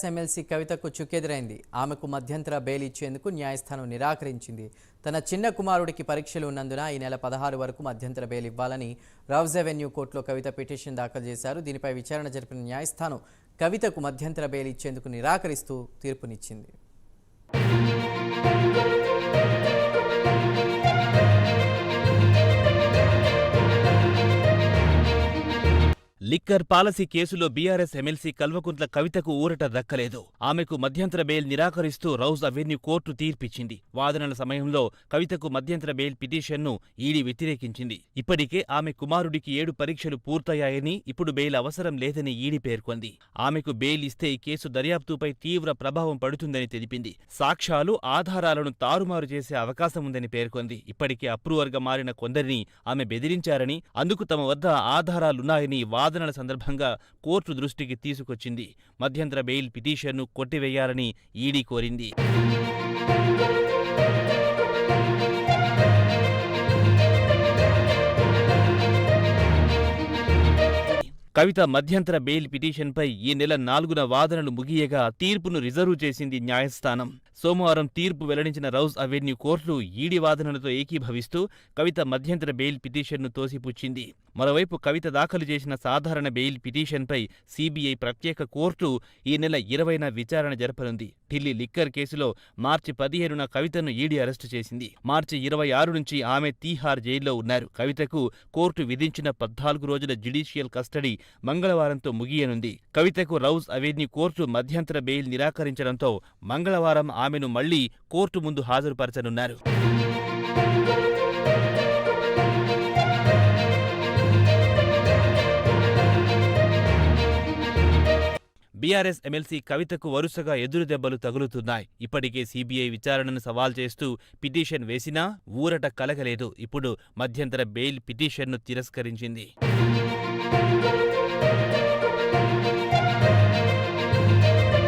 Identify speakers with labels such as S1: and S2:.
S1: MLC కవితకు చుక్కెదురైంది. ఆమెకు మధ్యంతర బెయిల్ ఇచ్చేందుకు న్యాయస్థానం నిరాకరించింది. తన చిన్న కుమారుడికి పరీక్షలు ఉన్నందున ఈ నెల 16 వరకు మధ్యంతర బెయిల్ ఇవ్వాలని రౌజ్ అవెన్యూ కోర్టులో కవిత పిటిషన్ దాఖలు చేశారు. దీనిపై విచారణ జరిపిన న్యాయస్థానం కవితకు మధ్యంతర బెయిల్ ఇచ్చేందుకు నిరాకరిస్తూ తీర్పునిచ్చింది.
S2: లిక్కర్ పాలసీ కేసులో బీఆర్ఎస్ ఎమ్మెల్సీ కల్వకుంట్ల కవితకు ఊరట దక్కలేదు. ఆమెకు మధ్యంతర బెయిల్ నిరాకరిస్తూ రౌజ్ అవెన్యూ కోర్టు తీర్పిచ్చింది. వాదనల సమయంలో కవితకు మధ్యంతర బెయిల్ పిటిషన్ను ఈడీ వ్యతిరేకించింది. ఇప్పటికే ఆమె కుమారుడికి 7 పరీక్షలు పూర్తయ్యాయని, ఇప్పుడు బెయిల్ అవసరం లేదని ఈడీ పేర్కొంది. ఆమెకు బెయిల్ ఇస్తే కేసు దర్యాప్తుపై తీవ్ర ప్రభావం పడుతుందని తెలిపింది. సాక్ష్యాలు, ఆధారాలను తారుమారు చేసే అవకాశం ఉందని పేర్కొంది. ఇప్పటికే అప్రూవర్గా మారిన కొందరిని ఆమె బెదిరించారని, అందుకు తమ వద్ద ఆధారాలున్నాయని వాదనల సందర్భంగా కోర్టు దృష్టికి తీసుకొచ్చింది. మధ్యంతర బెయిల్ పిటిషన్ను కొట్టివేయాలని ఈడీ కోరింది. కవిత మధ్యంతర బెయిల్ పిటిషన్పై ఈ నెల 4న వాదనలు ముగియగా తీర్పును రిజర్వ్ చేసింది న్యాయస్థానం. సోమవారం తీర్పు వెల్లడించిన రౌజ్ అవెన్యూ కోర్టు ఈడీ వాదనలతో ఏకీభవిస్తూ కవిత మధ్యంతర బెయిల్ పిటిషన్ను తోసిపుచ్చింది. మరోవైపు కవిత దాఖలు చేసిన సాధారణ బెయిల్ పిటిషన్పై సీబీఐ ప్రత్యేక కోర్టు ఈ నెల 20న విచారణ జరపనుంది. ఢిల్లీ లిక్కర్ కేసులో మార్చి 15న కవితను ఈడీ అరెస్టు చేసింది. మార్చి 26 నుంచి ఆమె తీహార్ జైల్లో ఉన్నారు. కవితకు కోర్టు విధించిన 14 రోజుల జ్యుడిషియల్ కస్టడీ మంగళవారంతో ముగియనుంది. కవితకు రౌజ్ అవెన్యూ కోర్టు మధ్యంతర బెయిల్ నిరాకరించడంతో మంగళవారం ఆమెను మళ్లీ కోర్టు ముందు హాజరుపరచనున్నారు. బీఆర్ఎస్ ఎమ్మెల్సీ కవితకు వరుసగా ఎదురుదెబ్బలు తగులుతున్నాయి. ఇప్పటికే సీబీఐ విచారణను సవాల్ చేస్తూ పిటిషన్ వేసినా ఊరట కలగలేదు. ఇప్పుడు మధ్యంతర బెయిల్ పిటిషన్ను తిరస్కరించింది.